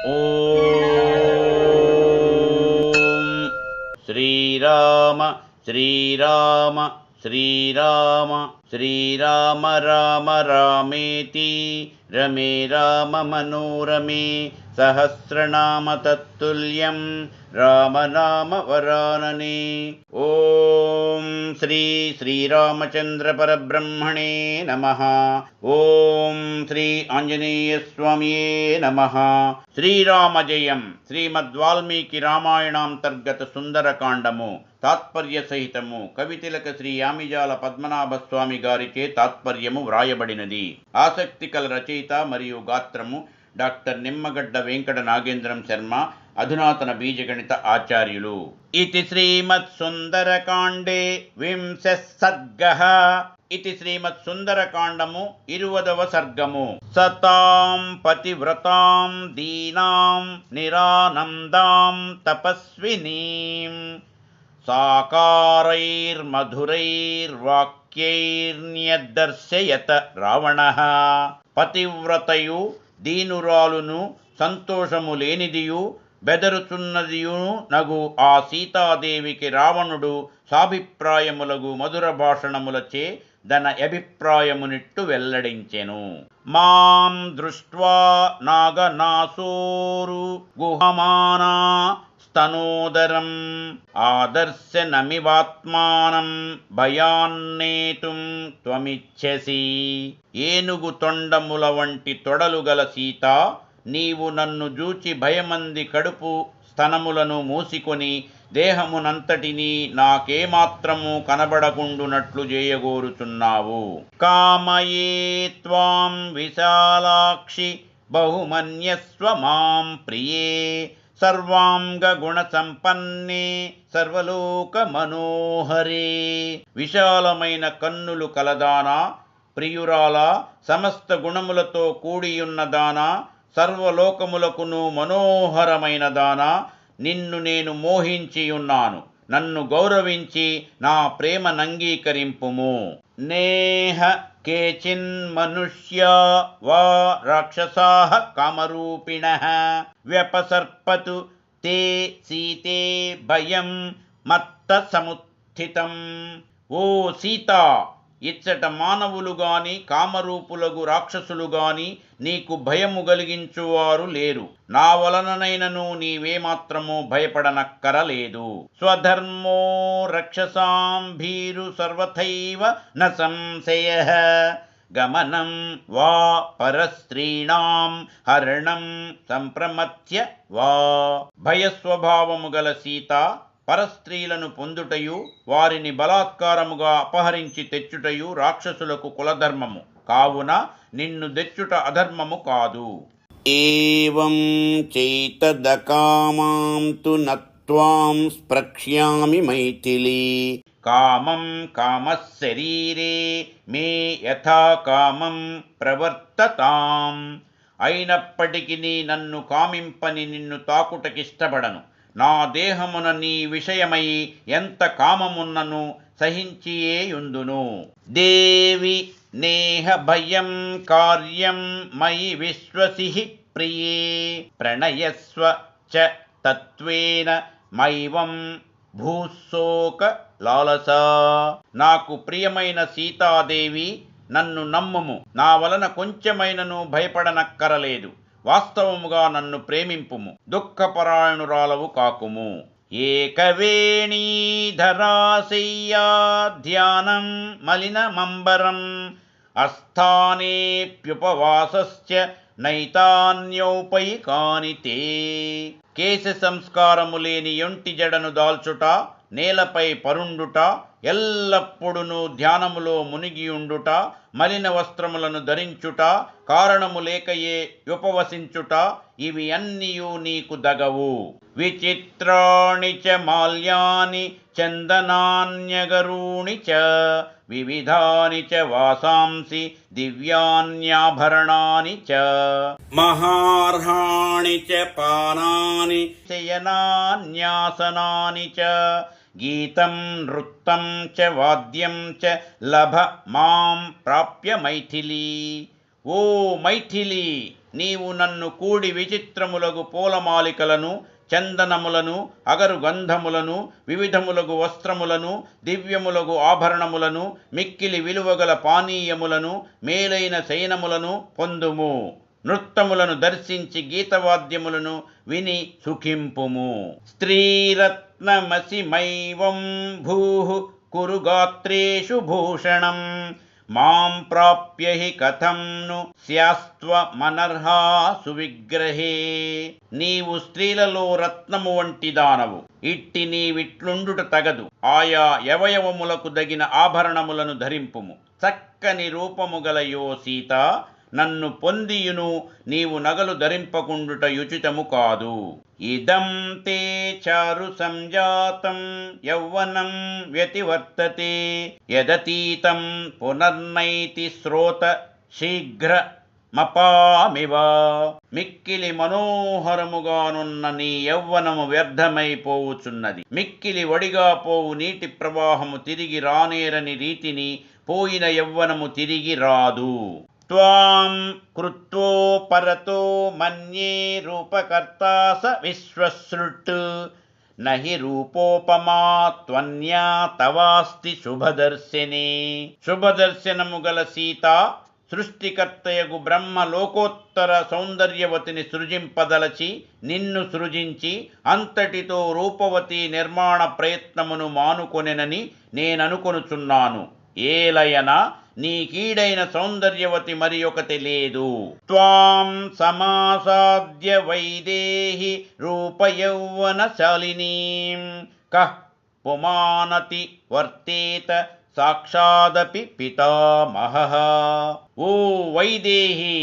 ఓం శ్రీరామ శ్రీరామ శ్రీరామ శ్రీరామ రామ రామేతి రమే రామ మనోరమే సహస్రనామ తత్తుల్యం రామనామ వరాననే. ఓం శ్రీ శ్రీరామచంద్ర పరబ్రహ్మణే నమః. ఓం శ్రీ ఆంజనేయ స్వామియే నమః. శ్రీరామ జయం. శ్రీమద్వాల్మీకి రామాయణాంతర్గత సుందరకాండము తాత్పర్య సహితము కవితిలక శ్రీ యామిజాల పద్మనాభ స్వామి గారిచే తాత్పర్యము వ్రాయబడినది. ఆసక్తి కల రచయిత మరియు గాత్రము డాక్టర్ నిమ్మగడ్డ వెంకట నాగేంద్రం శర్మ, అధునాతన బీజగణిత ఆచార్యులు. ఇతి శ్రీమత్సుందరకాండే వింశః సర్గః. ఇది శ్రీమత్సుందరకాండము 20వ సర్గము. సతాం పతివ్రతాం దీనాం నిరానందాం తపస్వినీం సాకారైర్మధురైర్వాక్యైర్న్యదర్శయత రావణః. పతివ్రతయు దీనురాలును సంతోషము లేనిదియు బెదరుచున్నదియును నగు ఆ సీతాదేవికి రావణుడు సాభిప్రాయములగు మధుర భాషణములచే దన అభిప్రాయమునిట్టు వెల్లడించెను. మాం దృష్ట్వా నాగనాసోరు గుహమానా స్తనోదరం ఆదర్శనమివాత్మానం భయాన్నేతుం త్వమిచ్ఛసి. ఏనుగు తొండముల వంటి తొడలు గల సీత, నీవు నన్ను జూచి భయమంది కడుపు స్తనములను మూసికొని దేహమునంతటినీ నాకేమాత్రము కనబడకుండునట్లు చేయగోరుచున్నావు. కామయే త్వాం విశాలాక్షి బహుమన్యస్వ మాం ప్రియే సర్వాంగ గుణ సంపన్నే సర్వలోక మనోహరే. విశాలమైన కన్నులు కలదానా, ప్రియురాలా, సమస్త గుణములతో కూడియున్నదానా, సర్వలోకములకును మనోహరమైన దానా, నిన్ను నేను మోహించియున్నాను. నన్ను గౌరవించి నా ప్రేమనంగీకరింపుము. నేహ కేచిన్ మనుష్యా వా రాక్షసాః కామరూపిణః వ్యపసర్పతు తే సీతే భయం మత్త సముత్థితం. ఓ సీత, ఇచ్చట మానవులు గాని కామరూపులగు రాక్షసులు గాని నీకు భయము కలిగించువారు లేరు. నా వలననైనను నీవేమాత్రము భయపడనక్కరలేదు. స్వధర్మో రక్షసాం భీరు సర్వథైవ న సంశయః గమనం వా పరస్త్రీణాం హరణం సంప్రమత్య వా. భయస్వభావము గల సీత, పరస్త్రీలను పొందుటయు వారిని బలాత్కారముగా అపహరించి తెచ్చుటయు రాక్షసులకు కులధర్మము కావున నిన్ను తెచ్చుట అధర్మము కాదు. ఏవం చైతదకామాం తు నత్వాం స్పృక్ష్యామి మైథిలీ కామం కామశరీరే మే యథా కామం ప్రవర్తతాం. అయినప్పటికీ నన్ను కామింపని నిన్ను తాకుటకిష్టపడను. నా దేహమున నీ విషయమై ఎంత కామమున్నను సహించియేయుందును. దేవి నేహ భయం కార్యం మయి విశ్వసిః ప్రియే ప్రణయస్వ చ తత్వేన మైవం భూశోక లాలసా. నాకు ప్రియమైన సీతాదేవి, నన్ను నమ్ముము. నా వలన కొంచెమైనను భయపడనక్కరలేదు. వాస్తవముగా నన్ను ప్రేమింపుము. దుఃఖపరాయణురాలవు కాకుము. ఏకవేణీధరాశయ్యా ధ్యానం మలినమంబరం అస్థానేప్యుపవాసశ్చ నైతాన్యౌపైకాని తే. కేశ సంస్కారము లేని యొంటి జడను దాల్చుట, నేలపై పరుండుట, ఎల్లప్పుడును ధ్యానములో మునిగియుండుట, మలిన వస్త్రములను ధరించుట, కారణము లేకయే ఉపవసించుట, ఇవి అన్నియు నీకు దగవు. విచిత్రాణి చ మాల్యాని చందనాన్యగరూణి చ వివిధాని చ వాసాంసి దివ్యాన్యాభరణాని చ మహార్హాణి చ పానాని శయనాన్యాసనాని చ గీతం నృత్తం చ వాద్యం చ లభ మాం ప్రాప్య మైథిలీ. ఓ మైథిలి, నీవు నన్ను కూడి విచిత్రములగు పూలమాలికలను, చందనములను, అగరు గంధములను, వివిధములగు వస్త్రములను, దివ్యములగు ఆభరణములను, మిక్కిలి విలువగల పానీయములను, మేలైన శయనములను పొందుము. నృత్తములను దర్శించి గీతవాద్యములను విని సుఖింపుము. స్త్రీరత్నమసిమైవం భూః కురు గాత్రేషు భూషణం మాం ప్రాప్య హి కథం ను స్యాస్త్వమనర్హా సువిగ్రహే. నీవు స్త్రీలలో రత్నము వంటి దానవు. ఇట్టి నీవిట్లుండుట తగదు. ఆయా యవయవములకు దగిన ఆభరణములను ధరింపుము. చక్కని రూపము గల యో సీత, నన్ను పొందియును నీవు నగలు ధరింపకుండుట యుచితము కాదు. ఇదం తే చారు సంజాతం యౌవనం వ్యతివర్తతే యదతీతం పునర్నైతి శ్రోత శీఘ్రమపామివ. మిక్కిలి మనోహరముగానున్న నీ యౌవనము వ్యర్థమైపోవుచున్నది. మిక్కిలి వడిగా పోవు నీటి ప్రవాహము తిరిగి రానేరని రీతిని పోయిన యౌవనము తిరిగి రాదు. త్వాం కృత్వో పరతో మన్యే రూపకర్తా స విశ్వసృట్ నహి రూపోపమా త్వన్యా తవాస్తి శుభదర్శనే. శుభదర్శనము గల సీత, సృష్టికర్తయగు బ్రహ్మ లోకోత్తర సౌందర్యవతిని సృజింపదలచి నిన్ను సృజించి అంతటితో రూపవతి నిర్మాణ ప్రయత్నమును మానుకొనెనని నేననుకొనుచున్నాను. ఏలయన నీ కీడైన సౌందర్యవతి మరి ఒకటి లేదు. త్వాం సమాసాద్య వైదేహి రూపయౌవనశాలినీం కః పుమానతి వర్తేత సాక్షాదపి పితామహః. ఓ వైదేహి,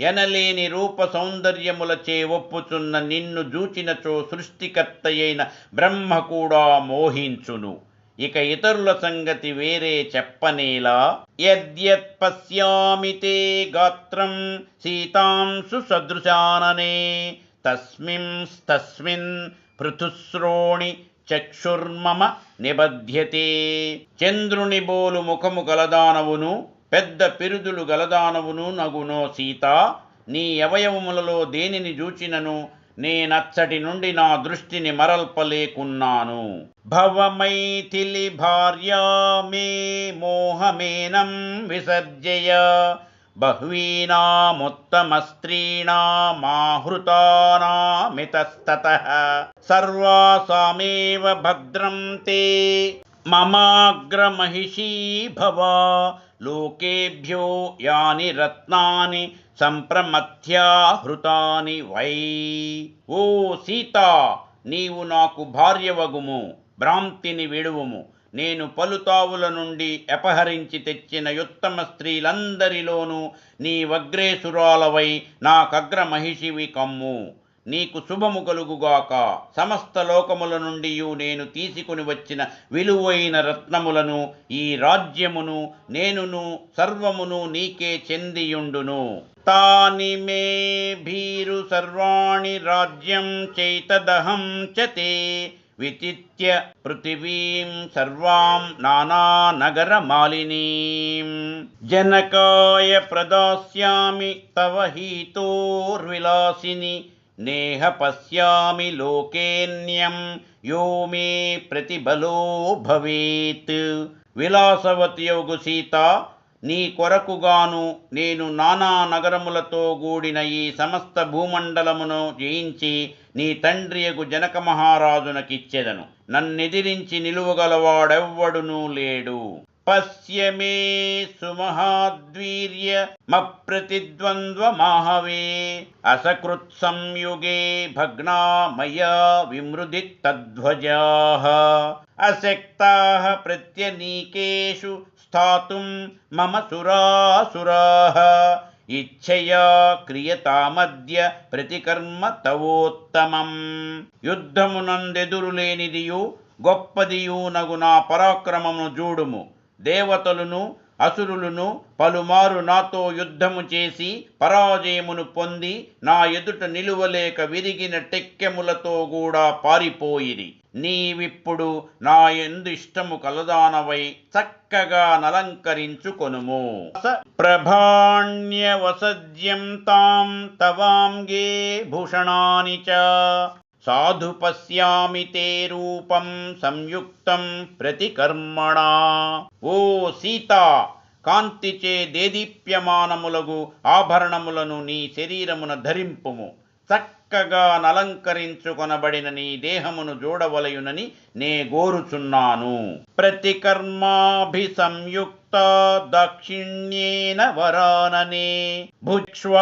ఎనలేని రూప సౌందర్యములచే ఒప్పుచున్న నిన్ను జూచినచో సృష్టికర్తయైన బ్రహ్మ కూడా మోహించును. ఇక ఇతరుల సంగతి వేరే చెప్పనేలా. యద్యత్ పశ్యామి తే గాత్రం సీతాంశు సదృశాననే తస్మిన్ పృథుశ్రోణి చక్షుర్మమ నిబధ్యతే. చంద్రుని బోలు ముఖము గలదానవును, పెద్ద పిరుదులు గలదానవును నగునో సీత, నీ అవయవములలో దేనిని జూచినను నేనచ్చటి నుండి నా దృష్టిని మరల్పలేకున్నాను. భవమైథిలి భార్యా మే మోహమేనం విసర్జయ బహ్వీనాముత్తమస్త్రీణామాహృతానామితస్తతః సర్వాసామేవ భద్రం తే మమాగ్రమహిషీ భవ. లోకేభ్యో యాని రత్నాని సంప్రమథ్యాహృతాని వై. ఓ సీత, నీవు నాకు భార్యవగుము. భ్రాంతిని విడువుము. నేను పలుతావుల నుండి అపహరించి తెచ్చిన యుత్తమ స్త్రీలందరిలోనూ నీ వగ్రేసురాలవై నాకగ్రమహిషివి కమ్ము. నీకు శుభము కలుగుగాక. సమస్త లోకముల నుండి నేను తీసుకుని వచ్చిన విలువైన రత్నములను, ఈ రాజ్యమును, నేనును సర్వమును నీకే చెందియుండును. తాని మే భీరు సర్వాణి రాజ్యం చైతదహం చ తే విచిత్య పృథివీం సర్వాం నానానగరమాలినీం. జనకాయ ప్రదాస్యామి తవ హీతోర్విలాసిని నేహ పశ్యామి లోకేన్యం యో మే ప్రతిబలో భవేత్. విలాసవతియోగు సీత, నీ కొరకుగాను నేను నానా నగరములతో గూడిన ఈ సమస్త భూమండలమును జయించి నీ తండ్రియగు జనక మహారాజునకిచ్చెదను. నన్నెదిరించి నిలువగలవాడెవ్వడునూ లేడు. పశ్య మే సుమహాద్వీర్య మప్రతిద్వంద్వమాహవే అసకృత్ సంయుగే భగ్నా మయా విమృదిత్తధ్వజాః అశక్తాః ప్రత్యనీకేషు స్థాతుం మమ సురాసురాః ఇచ్ఛయా క్రియతామద్య ప్రతికర్మ తవోత్తమం. యుద్ధమునందెదురులేనిదియు గొప్పదియు నగు నా పరాక్రమమును జూడుము. దేవతలను అసురులను పలుమారు నాతో యుద్ధము చేసి పరాజయమును పొంది నా ఎదుట నిలువలేక విరిగిన టెక్కెములతో కూడా పారిపోయిరి. నీవిప్పుడు నా యందు ఇష్టము కలదానవై చక్కగా నలంకరించుకొనుము. ప్రభాణ్యవసజ్యం తాం తవాంగే భూషణాని చ సాధు పశ్యామి తే రూపం సంయుక్తం ప్రతికర్మణా. ఓ సీత, కాంతిచే దేదీప్యమానములగు ఆభరణములను నీ శరీరమున ధరింపుము. చక్కగా నలంకరించుకొనబడిన నీ దేహమును చూడవలయునని నే గోరుచున్నాను. ప్రతికర్మాభిసంయుక్త దాక్షిణ్యేన వరాననే భుక్ష్వ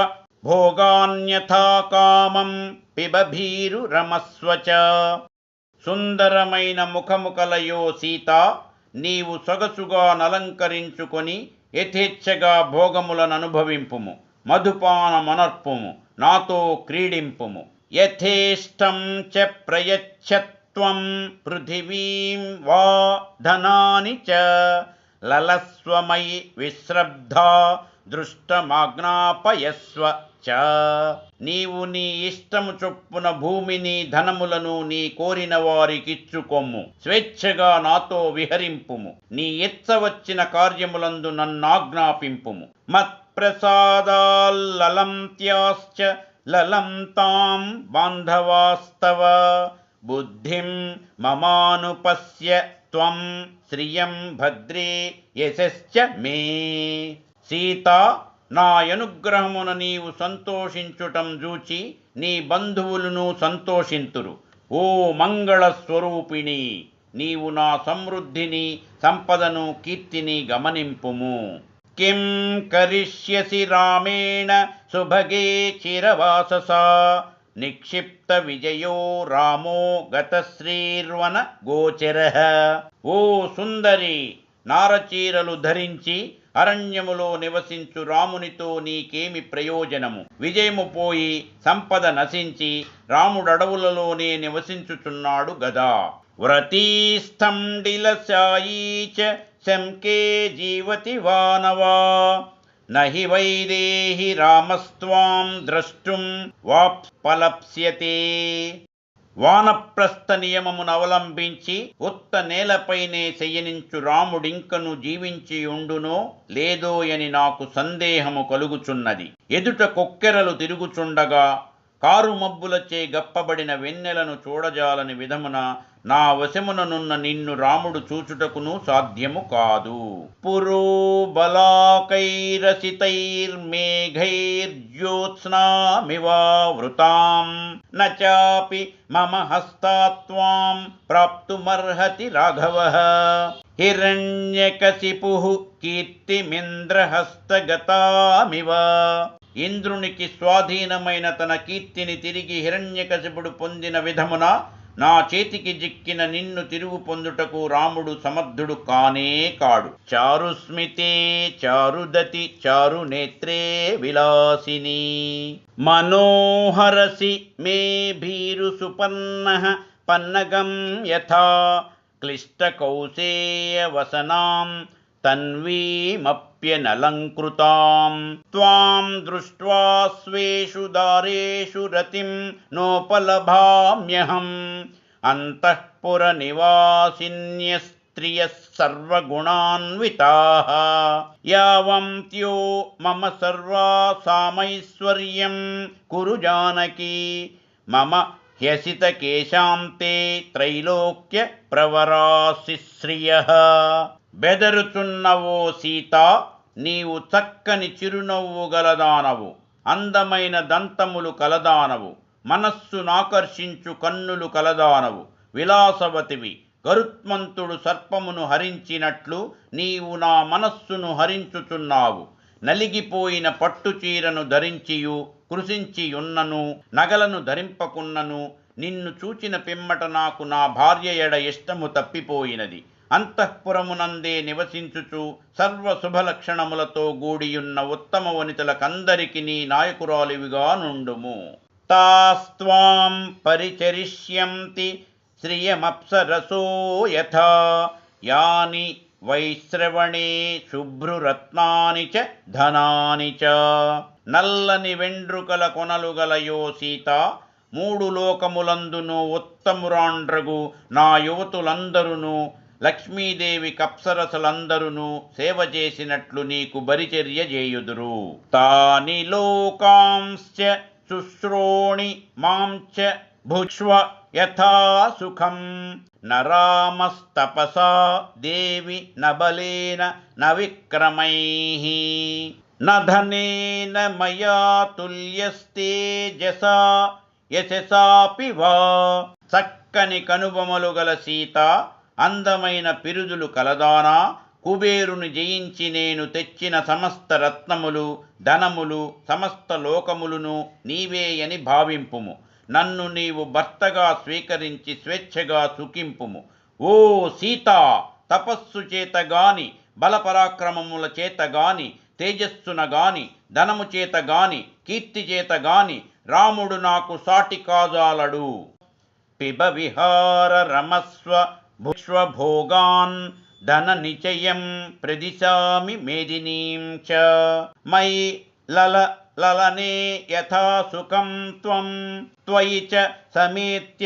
భోగాన్యథా కామం పిబభీరు రమస్వచ. సుందరమైన ముఖము కలయో సీత, నీవు సొగసుగా నలంకరించుకొని యథేచ్ఛగా భోగములను అనుభవింపుము. మధుపానమనర్పుము, నాతో క్రీడింపుము. యథేష్టం చ ప్రయచ్ఛత్వం పృథివీం వా ధనాని చ లలస్వమయి విశ్రబ్ధా దృష్టమాజ్ఞాపయస్వ చ. నీవు నీ ఇష్టము చొప్పున భూమిని ధనములను నీ కోరిన వారికిచ్చుకొమ్ము. స్వేచ్ఛగా నాతో విహరింపుము. నీ ఎచ్చవచ్చిన కార్యములందు నన్నాజ్ఞాపింపుము. మత్ప్రసాదాల్లలం త్యాశ్చ లలం తాం బాంధవాస్తవ బుద్ధిం మమానుపశ్య త్వం శ్రియం భద్రే యశశ్చ మే. సీత, నా అనుగ్రహమున నీవు సంతోషించుటం చూచి నీ బంధువులను సంతోషింతురు. ఓ మంగళ స్వరూపిణి, నీవు నా సమృద్ధిని, సంపదను, కీర్తిని గమనింపుము. కిం కరిష్యసి రామేణ సుభగే చిరవాససా నిక్షిప్త విజయో రామో గతశ్రీర్వన గోచరః. ఓ సుందరి, నారచీరలు ధరించి అరణ్యములో నివసించు రామునితో నీకేమి ప్రయోజనము? విజయము పోయి సంపద నశించి రాముడడవులలోనే నివసించుచున్నాడు గదా. వ్రతీస్థండిలశాయీ చ శంకే జీవతి వానవా నహి వైదేహి రామస్త్వాం ద్రష్టుం వాప్స్పలప్స్యతే. వానప్రస్థ నియమమును అవలంబించి ఉత్త నేలపైనే శయనించు రాముడింకను జీవించి ఉండునో లేదో అని నాకు సందేహము కలుగుచున్నది. ఎదుట కొక్కెరలు తిరుగుచుండగా కారు మబ్బులచే గప్పబడిన వెన్నెలను చూడజాలని విధమున నా వశముననున్న నిన్ను రాముడు చూచుటకును సాధ్యము కాదు. పురోబలాకైరసితైర్మేఘైర్జ్యోత్స్నామివావృతాం నచాపి మమ హస్తాత్వాం ప్రాప్తుమర్హతి రాఘవః. హిరణ్యకశిపుః కీర్తిమింద్రహస్తగతామివ. ఇంద్రునికి స్వాధీనమైన తన కీర్తిని తిరిగి హిరణ్యకశిపుడు పొందిన విధమున నా చేతికి జిక్కిన నిన్ను తిరుగు పొందుటకు రాముడు సమర్థుడు కానే కాడు. చారుస్మితే చారుదతి చారునేత్రే విలాసిని మనోహరసి మే భీరు సుపన్నః పన్నగం యథా క్లిష్టకౌసేయవసనాం తన్వీమప్యనలంకృతాం. త్వాం దృష్ట్వా స్వేషు దారేషు రతిం నోపలభామ్యహం. అంతఃపుర నివాసిన్యస్త్రియః సర్వగుణాన్వితాః. యావంత్యో మమ సర్వాసామైశ్వర్యం కురు జానకీ. మమ హ్యసితకేశాంతే త్రైలోక్య ప్రవరాసి శ్రియః. బెదరుచున్నవో సీత, నీవు చక్కని చిరునవ్వు గలదానవు, అందమైన దంతములు కలదానవు, మనస్సునాకర్షించు కన్నులు కలదానవు, విలాసవతివి. గరుత్మంతుడు సర్పమును హరించినట్లు నీవు నా మనస్సును హరించుచున్నావు. నలిగిపోయిన పట్టుచీరను ధరించియు కృషించియున్నను, నగలను ధరింపకున్నను నిన్ను చూచిన పిమ్మట నాకు నా భార్య ఎడ ఇష్టము తప్పిపోయినది. అంతఃపురమునందే నివసించుచు సర్వ శుభలక్షణములతో గూడియున్న ఉత్తమ వనితలకందరికి నీ నాయకురాలివిగా నుండుము. తాస్త్వాం పరిచరిష్యంతి శ్రియమప్సరసో యథా. యాని వైశ్రవణే శుభ్రురత్నాని చ ధనాని చ. నల్లని వెండ్రుకల కొనలు గలయో సీత, మూడు లోకములందును ఉత్తమురాండ్రగు నా యువతులందరును లక్ష్మీదేవి కప్సరసలందరును సేవ చేసినట్లు నీకు బరిచర్య చేయుదురు. తాని లోకాంశ్చ శుశ్రోణి మాంచ భుక్ష్వ యథా సుఖం. నరామస్తపసా దేవి నబలేన న విక్రమైః. నధనేన మయా తుల్యస్తేజసా యశసాపి వా. చక్కని కనుబొమలు గల సీత, అందమైన పిరుదులు కలదానా, కుబేరుని జయించి నేను తెచ్చిన సమస్త రత్నములు ధనములు సమస్త లోకములను నీవేయని భావింపుము. నన్ను నీవు భర్తగా స్వీకరించి స్వేచ్ఛగా సుఖింపుము. ఓ సీత, తపస్సు చేతగాని బలపరాక్రమముల చేతగాని తేజస్సునగాని ధనము చేతగాని కీర్తి చేతగాని రాముడు నాకు సాటి కాజాలడు. పిబ విహార రమస్వ భుక్ష్వ భోగాన్ ధన నిచయం ప్రదిశామి మేదినీం చ. మయి లలనే యథా సుఖం త్వం త్వయి చ సమేత్య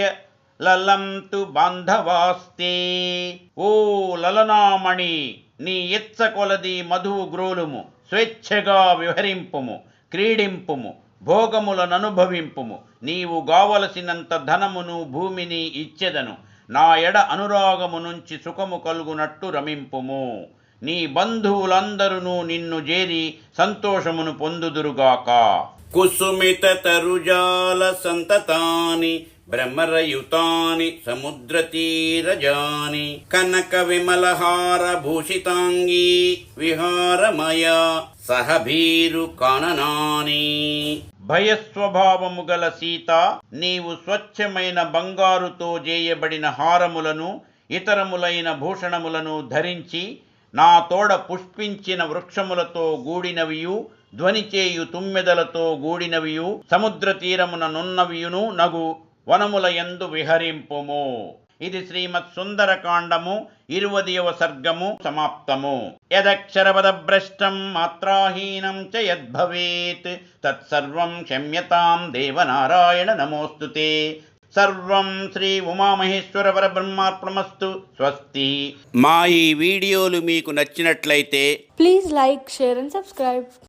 లలంతు బాంధవాస్తే. ఓ లలనామణి, నీ ఎచ్చ కొలది మధువు గ్రోలుము, స్వేచ్ఛగా విహరింపుము, క్రీడింపుము, భోగములననుభవింపుము. నీవు గావలసినంత ధనమును భూమిని ఇచ్చెదను. నా ఎడ అనురాగము నుంచి సుఖము కలుగునట్టు రమింపుము. నీ బంధువులందరూ నిన్ను చేరి సంతోషమును పొందుదురుగాక. కుసుమిత తరుజాల సంతతాని భ్రమరయుతాని సముద్రతీరజాని కనక విమలహార భూషితాంగీ విహారమయా సహభీరు కాననాని. భయస్వభావము గల సీత, నీవు స్వచ్ఛమైన బంగారుతో చేయబడిన హారములను ఇతరములైన భూషణములను ధరించి నా తోడ పుష్పించిన వృక్షములతో గూడినవియు ధ్వనిచేయు తుమ్మెదలతో గూడినవియు సముద్ర తీరమున నున్నవియును నగు వనముల యందు విహరింపుము. ఇది శ్రీమత్ సుందరకాండము 20వ సర్గము సమాప్తము. యదక్షరపదభ్రష్టం మాత్రాహీనం చ యద్భవేత్ తత్సర్వం క్షమ్యతాం దేవనారాయణ నమోస్తుతే. సర్వం శ్రీ ఉమామహేశ్వర పరబ్రహ్మార్పణమస్తు. స్వస్తి. మా ఈ వీడియోలు మీకు నచ్చినట్లయితే please like, share and subscribe.